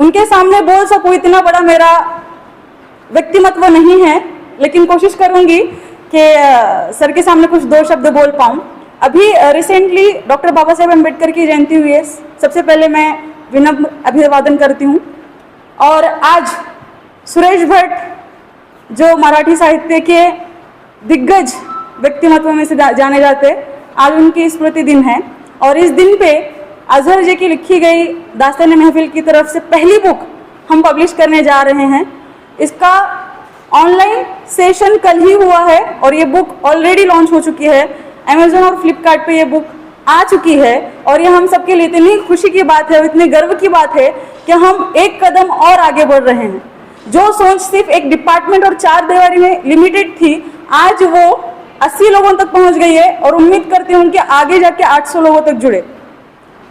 उनके सामने बोल सकूं इतना बड़ा मेरा व्यक्तिमत्व नहीं है, लेकिन कोशिश करूंगी कि सर के सामने कुछ दो शब्द बोल पाऊं। अभी रिसेंटली डॉक्टर बाबा साहेब अम्बेडकर की जयंती हुई है। सबसे पहले मैं विनम्र अभिवादन करती हूं। और आज सुरेश भट्ट जो मराठी साहित्य के दिग्गज व्यक्तिमत्व में से जाने जाते, आज उनकी स्मृति दिन है। और इस दिन पे अजहर जी की लिखी गई दास्तान महफिल की तरफ से पहली बुक हम पब्लिश करने जा रहे हैं। इसका ऑनलाइन सेशन कल ही हुआ है और ये बुक ऑलरेडी लॉन्च हो चुकी है। अमेजोन और फ्लिपकार्ट पे ये बुक आ चुकी है और ये हम सबके लिए इतनी खुशी की बात है, इतने गर्व की बात है कि हम एक कदम और आगे बढ़ रहे हैं। जो सोच सिर्फ एक डिपार्टमेंट और 4 दीवारी में लिमिटेड थी, आज वो 80 लोगों तक पहुंच गई है और उम्मीद करती हूँ कि आगे जाके 800 लोगों तक जुड़े।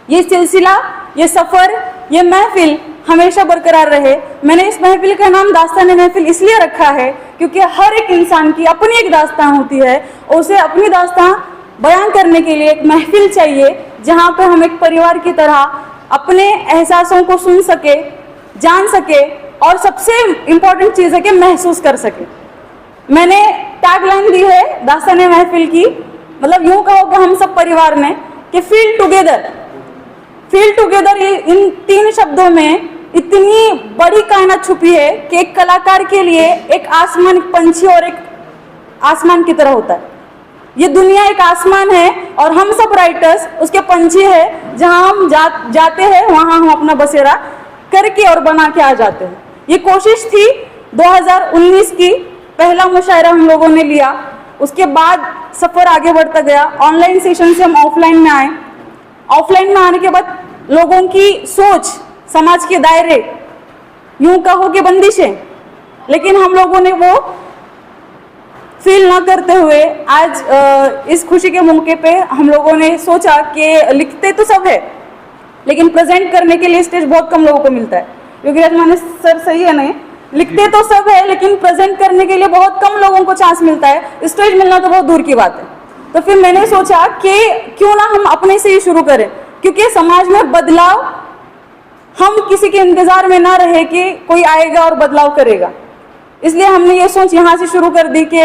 ये सिलसिला, ये सफर, ये महफिल हमेशा बरकरार रहे। मैंने इस महफिल का नाम दास्तान महफिल इसलिए रखा है क्योंकि हर एक इंसान की अपनी एक दास्तान होती है और उसे अपनी दास्तान बयान करने के लिए एक महफिल चाहिए जहाँ पे हम एक परिवार की तरह अपने एहसासों को सुन सके, जान सके और सबसे इम्पोर्टेंट चीज़ है कि महसूस कर सके। मैंने टैगलाइन दी है दास्तान महफिल की, मतलब यूं कहो कि हम सब परिवार ने कि फील टुगेदर। फील टुगेदर, इन 3 शब्दों में इतनी बड़ी कायनात छुपी है कि एक कलाकार के लिए एक आसमान, एक पंछी और एक आसमान की तरह होता है। ये दुनिया एक आसमान है और हम सब राइटर्स उसके पंछी है। जहां हम जाते हैं वहां हम अपना बसेरा करके और बना के आ जाते हैं। ये कोशिश थी 2019 की, पहला मुशायरा हम लोगों ने लिया, उसके बाद सफर आगे बढ़ता गया। ऑनलाइन सेशन से हम ऑफलाइन में आए। ऑफलाइन में आने के बाद लोगों की सोच, समाज के दायरे, यूं कहो कि बंदिशें, लेकिन हम लोगों ने वो फील ना करते हुए आज इस खुशी के मौके पे हम लोगों ने सोचा कि लिखते तो सब है लेकिन प्रेजेंट करने के लिए स्टेज बहुत कम लोगों को मिलता है। क्योंकि मैंने सर सही है नहीं, लिखते तो सब है लेकिन प्रेजेंट करने के लिए बहुत कम लोगों को चांस मिलता है। स्टेज मिलना तो बहुत दूर की बात है। तो फिर मैंने सोचा कि क्यों ना हम अपने से ही शुरू करें, क्योंकि समाज में बदलाव हम किसी के इंतजार में ना रहे कि कोई आएगा और बदलाव करेगा। इसलिए हमने ये सोच यहाँ से शुरू कर दी कि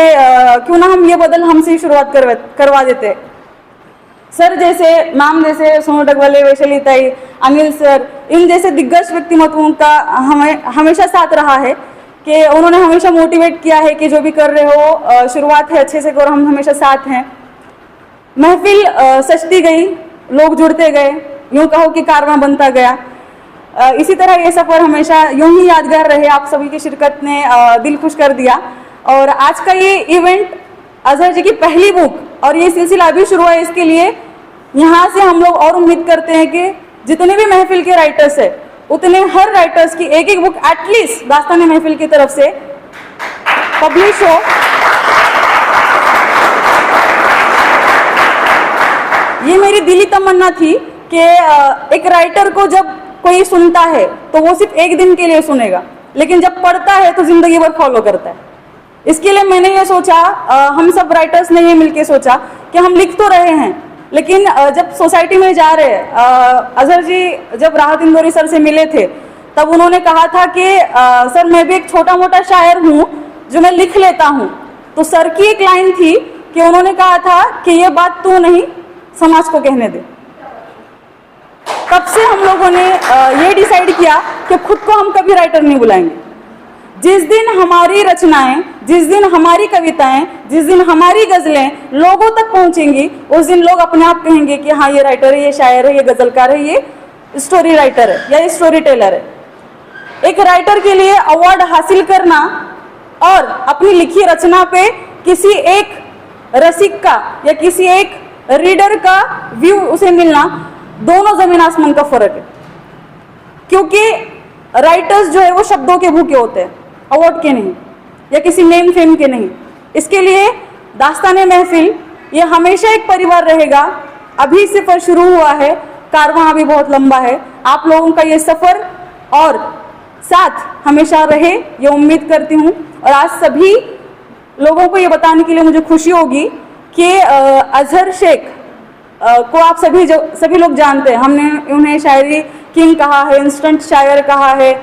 क्यों ना हम ये बदल हमसे ही शुरुआत करवा देते। सर जैसे, मैम जैसे, सोनू डगवाले, वैशाली ताई, अनिल सर, इन जैसे दिग्गज व्यक्तिमत्वों का हमें हमेशा साथ रहा है कि उन्होंने हमेशा मोटिवेट किया है कि जो भी कर रहे हो शुरुआत है अच्छे से करो, हम हमेशा साथ हैं। महफिल सजती गई, लोग जुड़ते गए, यूं कहो कि कारवां बनता गया। इसी तरह ये सफर हमेशा यूं ही यादगार रहे। आप सभी की शिरकत ने दिल खुश कर दिया। और आज का ये इवेंट अजहर जी की पहली बुक और ये सिलसिला अभी शुरू है, इसके लिए यहाँ से हम लोग और उम्मीद करते हैं कि जितने भी महफिल के राइटर्स है उतने हर राइटर्स की एक बुक एटलीस्ट दास्तान महफिल की तरफ से पब्लिश हो। ये मेरी दिली तमन्ना थी कि एक राइटर को जब कोई सुनता है तो वो सिर्फ एक दिन के लिए सुनेगा, लेकिन जब पढ़ता है तो जिंदगी भर फॉलो करता है। इसके लिए मैंने ये सोचा, हम सब राइटर्स ने ये मिलके सोचा कि हम लिख तो रहे हैं लेकिन जब सोसाइटी में जा रहे अजहर जी जब राहत इंदौरी सर से मिले थे तब उन्होंने कहा था कि सर मैं भी एक छोटा मोटा शायर हूँ जो मैं लिख लेता हूँ। तो सर की एक लाइन थी कि उन्होंने कहा था कि ये बात तू नहीं समाज को कहने दे। तब से हम लोगों ने ये डिसाइड किया कि खुद को हम कभी राइटर नहीं बुलाएंगे। जिस दिन हमारी रचनाएं, जिस दिन हमारी कविताएं, जिस दिन हमारी गजलें लोगों तक पहुंचेंगी, उस दिन लोग अपने आप कहेंगे कि हाँ ये राइटर है, ये शायर है, ये गजलकार है, ये स्टोरी राइटर है या ये स्टोरी टेलर है। एक राइटर के लिए अवार्ड हासिल करना और अपनी लिखी रचना पे किसी एक रसिक का या किसी एक रीडर का व्यू उसे मिलना, दोनों जमीन आसमान का फर्क है। क्योंकि राइटर्स जो है वो शब्दों के भूखे होते हैं, अवार्ड के नहीं या किसी नेम फेम के नहीं। इसके लिए दास्तान महफिल ये हमेशा एक परिवार रहेगा। अभी सफर शुरू हुआ है, कारवां अभी बहुत लंबा है। आप लोगों का ये सफर और साथ हमेशा रहे ये उम्मीद करती हूँ। और आज सभी लोगों को ये बताने के लिए मुझे खुशी होगी कि अजहर शेख को आप सभी लोग जानते हैं। हमने उन्हें शायरी किंग कहा है, इंस्टेंट शायर कहा है।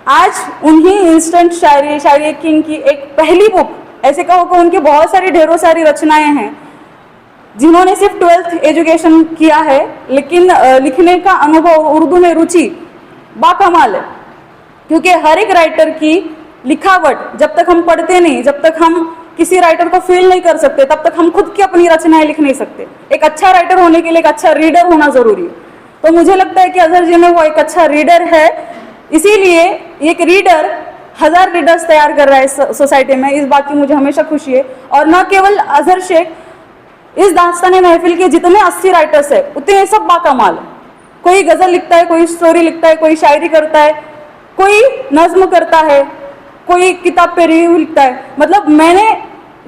आज उन्हीं इंस्टेंट शायरी किंग की एक पहली बुक, ऐसे कहो कि उनकी बहुत सारी ढेरों सारी रचनाएं हैं, जिन्होंने सिर्फ 12th एजुकेशन किया है, लेकिन लिखने का अनुभव, उर्दू में रुचि बाकमाल है। क्योंकि हर एक राइटर की लिखावट जब तक हम पढ़ते नहीं, जब तक हम किसी राइटर को फील नहीं कर सकते, तब तक हम खुद की अपनी रचनाएं लिख नहीं सकते। एक अच्छा राइटर होने के लिए एक अच्छा रीडर होना जरूरी है। तो मुझे लगता है कि अजहर जी में वो एक अच्छा रीडर है, इसीलिए एक रीडर 1000 रीडर्स तैयार कर रहा है सोसाइटी में। इस बात की मुझे हमेशा खुशी है। और न केवल अजहर शेख, इस दास्तान महफिल के जितने 80 राइटर्स है उतने सब बाकमाल है। कोई गजल लिखता है, कोई स्टोरी लिखता है, कोई शायरी करता है, कोई नज्म करता है, कोई किताब पे रिव्यू लिखता है। मतलब मैंने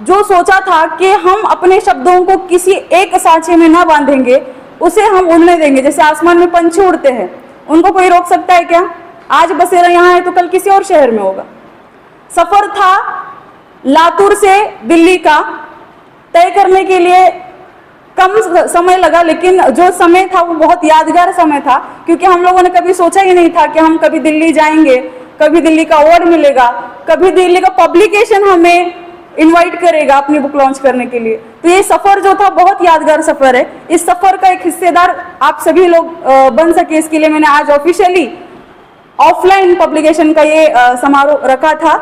जो सोचा था कि हम अपने शब्दों को किसी एक सांचे में ना बांधेंगे, उसे हम उड़ने देंगे। जैसे आसमान में पंछी उड़ते हैं, उनको कोई रोक सकता है क्या? आज बसेरा यहाँ है तो कल किसी और शहर में होगा। सफर था लातूर से दिल्ली का, तय करने के लिए कम समय लगा, लेकिन जो समय था वो बहुत यादगार समय था, क्योंकि हम लोगों ने कभी सोचा ही नहीं था कि हम कभी दिल्ली जाएंगे, कभी दिल्ली का अवार्ड मिलेगा, कभी दिल्ली का पब्लिकेशन हमें इनवाइट करेगा अपनी बुक लॉन्च करने के लिए। तो ये सफर जो था बहुत यादगार सफर है। इस सफर का एक हिस्सेदार आप सभी लोग बन सके, इसके लिए मैंने आज ऑफिशियली ऑफलाइन पब्लिकेशन का ये समारोह रखा था।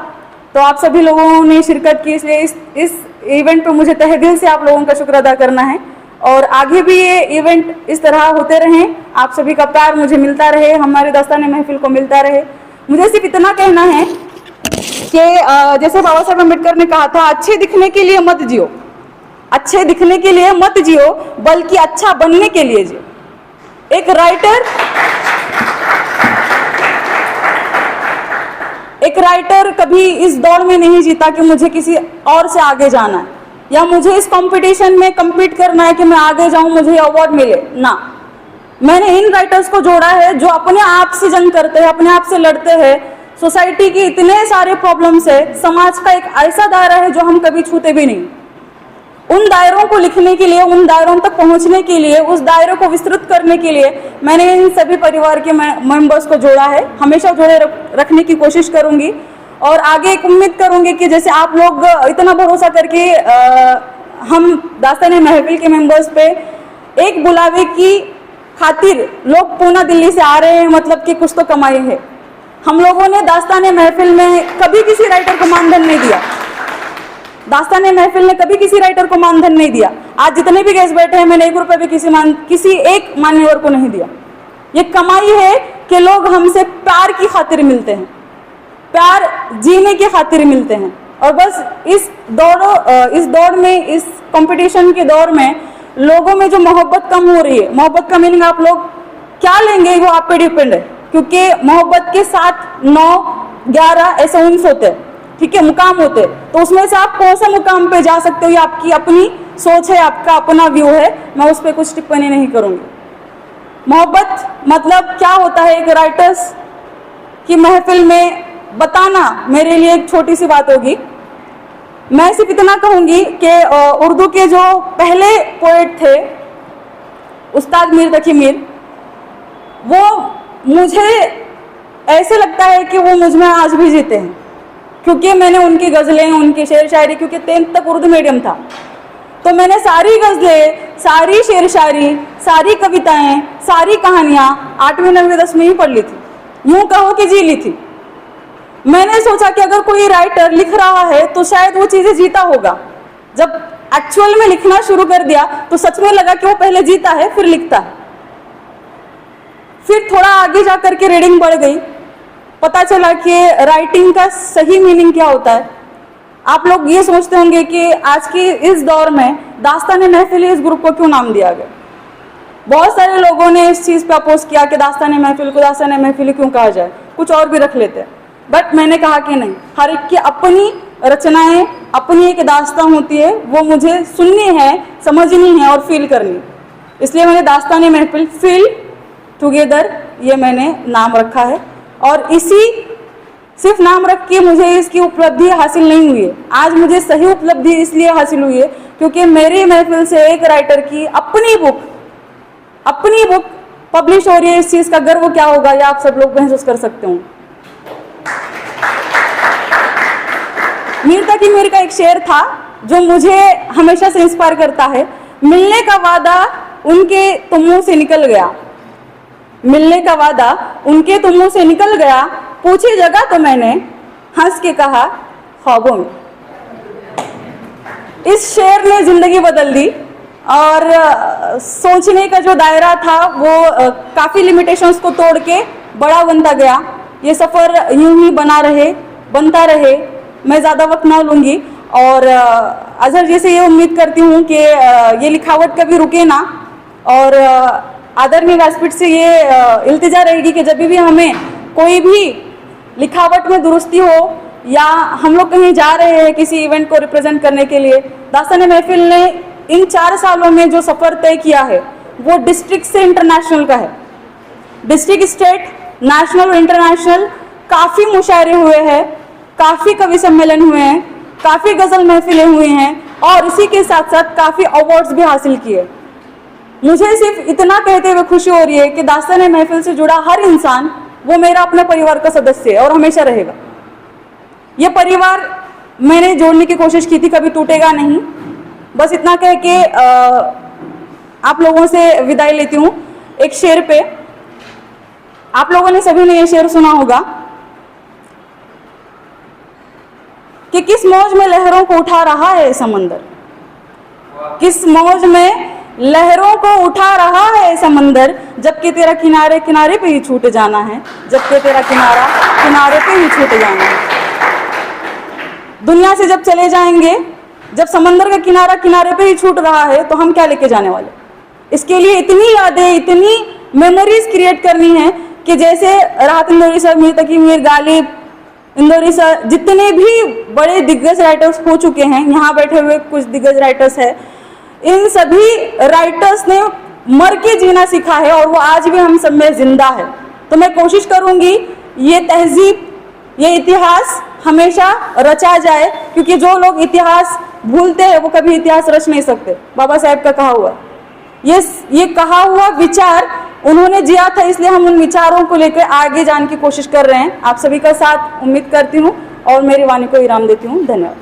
तो आप सभी लोगों ने शिरकत की, इसलिए इस इवेंट पे मुझे तहे दिल से आप लोगों का शुक्र अदा करना है। और आगे भी ये इवेंट इस तरह होते रहें, आप सभी का प्यार मुझे मिलता रहे, हमारे दास्तान महफिल को मिलता रहे। मुझे सिर्फ इतना कहना है कि जैसे बाबा साहब अम्बेडकर ने कहा था, अच्छे दिखने के लिए मत जियो, अच्छे दिखने के लिए मत जियो, बल्कि अच्छा बनने के लिए जियो। एक राइटर कभी इस दौड़ में नहीं जीता कि मुझे किसी और से आगे जाना है, या मुझे इस कंपटीशन में compete करना है कि मैं आगे जाऊं, मुझे अवार्ड मिले ना। मैंने इन राइटर्स को जोड़ा है जो अपने आप से जंग करते हैं, अपने आप से लड़ते हैं। सोसाइटी की इतने सारे प्रॉब्लम्स है, समाज का एक ऐसा दायरा है जो हम कभी छूते भी नहीं। उन दायरों को लिखने के लिए, उन दायरों तक पहुंचने के लिए, उस दायरे को विस्तृत करने के लिए मैंने इन सभी परिवार के मेंबर्स को जोड़ा है। हमेशा जोड़े रखने की कोशिश करूंगी और आगे एक उम्मीद करूंगी कि जैसे आप लोग इतना भरोसा करके हम दास्तान महफिल के मेंबर्स पे एक बुलावे की खातिर लोग पूना दिल्ली से आ रहे हैं, मतलब कि कुछ तो कमाई है। हम लोगों ने दास्तान महफिल में कभी किसी राइटर को मानधन नहीं दिया, दास्तान महफिल ने कभी किसी राइटर को मानधन नहीं दिया। आज जितने भी गेस्ट बैठे हैं, मैंने 1 रुपये भी किसी एक मान्यवर को नहीं दिया। ये कमाई है कि लोग हमसे प्यार की खातिर मिलते हैं, प्यार जीने की खातिर मिलते हैं। और बस इस दौड़ में, इस कंपटीशन के दौर में लोगों में जो मोहब्बत कम हो रही है, मोहब्बत का मीनिंग आप लोग क्या लेंगे वो आप पे डिपेंड है, क्योंकि मोहब्बत के 7, 9, 11 ऐसे उन्स होते हैं, ठीक है, मुकाम होते हैं। तो उसमें से आप कौन सा मुकाम पे जा सकते हो, ये आपकी अपनी सोच है, आपका अपना व्यू है। मैं उस पर कुछ टिप्पणी नहीं करूंगी। मोहब्बत मतलब क्या होता है, एक राइटर्स की महफिल में बताना मेरे लिए एक छोटी सी बात होगी। मैं सिर्फ इतना कहूंगी कि उर्दू के जो पहले पोएट थे उस्ताद मीर तकी मीर, वो मुझे ऐसे लगता है कि वो मुझ में आज भी जीते हैं, क्योंकि मैंने उनकी गज़लें, उनकी शेर शायरी, क्योंकि 10th तक उर्दू मीडियम था, तो मैंने सारी गज़लें, सारी शेर शायरी, सारी कविताएं, सारी कहानियाँ 8वीं 9वीं 10वीं ही पढ़ ली थी, यूँ कहो कि जी ली थी। मैंने सोचा कि अगर कोई राइटर लिख रहा है तो शायद वो चीज़ें जीता होगा। जब एक्चुअल में लिखना शुरू कर दिया तो सच में लगा कि वो पहले जीता है फिर लिखता है। फिर थोड़ा आगे जा करके रीडिंग बढ़ गई, पता चला कि राइटिंग का सही मीनिंग क्या होता है। आप लोग ये सोचते होंगे कि आज की इस दौर में दास्तान महफिल इस ग्रुप को क्यों नाम दिया गया। बहुत सारे लोगों ने इस चीज़ पे अपोज किया कि दास्तान महफिल को दास्तान महफिल क्यों कहा जाए, कुछ और भी रख लेते हैं। बट मैंने कहा कि नहीं, हर एक की अपनी रचनाएं, अपनी एक दास्तान होती है, वो मुझे सुननी है, समझनी है और फील करनी। इसलिए मैंने दास्तान महफिल फील टुगेदर ये मैंने नाम रखा है। और इसी सिर्फ नाम रख के मुझे इसकी उपलब्धि हासिल नहीं हुई है। आज मुझे सही उपलब्धि इसलिए हासिल हुई है क्योंकि मेरी महफिल से एक राइटर की अपनी बुक पब्लिश हो रही है, इस चीज का गर्व क्या होगा, या आप सब लोग महसूस कर सकते हो। मीर तकी मीर का एक शेर था जो मुझे हमेशा से इंस्पायर करता है। मिलने का वादा उनके तो मुंह से निकल गया, मिलने का वादा उनके तो मुंह से निकल गया, पूछी जगह तो मैंने हंस के कहा ख्वाबों में। इस शेर ने जिंदगी बदल दी और सोचने का जो दायरा था वो काफी लिमिटेशंस को तोड़ के बड़ा बनता गया। ये सफर यूं ही बनता रहे, मैं ज्यादा वक्त ना लूंगी और अजहर जी से ये उम्मीद करती हूँ कि ये लिखावट कभी रुके ना, और आदरणीय व्यासपीठ से ये इल्तिजा रहेगी कि जब भी हमें कोई भी लिखावट में दुरुस्ती हो या हम लोग कहीं जा रहे हैं किसी इवेंट को रिप्रेजेंट करने के लिए, दास्तान महफिल ने इन 4 सालों में जो सफर तय किया है वो डिस्ट्रिक्ट से इंटरनेशनल का है। डिस्ट्रिक्ट, स्टेट, नेशनल और इंटरनेशनल काफी मुशायरे हुए हैं, काफी कवि सम्मेलन हुए हैं, काफी गजल महफिलें हुई हैं और इसी के साथ साथ काफी अवार्ड्स भी हासिल किए। मुझे सिर्फ इतना कहते हुए खुशी हो रही है कि दास्तान महफिल से जुड़ा हर इंसान वो मेरा अपने परिवार का सदस्य है और हमेशा रहेगा। ये परिवार मैंने जोड़ने की कोशिश की थी, कभी टूटेगा नहीं। बस इतना कह के आप लोगों से विदाई लेती हूँ एक शेर पे। आप लोगों ने सभी ने ये शेर सुना होगा कि किस मौज में लहरों को उठा रहा है समंदर, किस मौज में लहरों को उठा रहा है समंदर, जबकि तेरा किनारे किनारे पे ही छूट जाना है, जबकि तेरा किनारा किनारे पे ही छूट जाना है। दुनिया से जब चले जाएंगे, जब समंदर का किनारा किनारे पे ही छूट रहा है, तो हम क्या लेके जाने वाले। इसके लिए इतनी यादें, इतनी मेमोरीज क्रिएट करनी है कि जैसे राहत इंदौरी सर, मीर तकी मीर, गालिब इंदौरी सर, जितने भी बड़े दिग्गज राइटर्स हो चुके हैं, यहाँ बैठे हुए कुछ दिग्गज राइटर्स हैं, इन सभी राइटर्स ने मर के जीना सीखा है और वो आज भी हम सब में जिंदा है। तो मैं कोशिश करूंगी ये तहजीब, ये इतिहास हमेशा रचा जाए, क्योंकि जो लोग इतिहास भूलते हैं वो कभी इतिहास रच नहीं सकते। बाबा साहेब का कहा हुआ ये कहा हुआ विचार उन्होंने जिया था, इसलिए हम उन विचारों को लेकर आगे जाने की कोशिश कर रहे हैं। आप सभी का साथ उम्मीद करती हूँ और मेरी वाणी को विराम देती हूँ। धन्यवाद।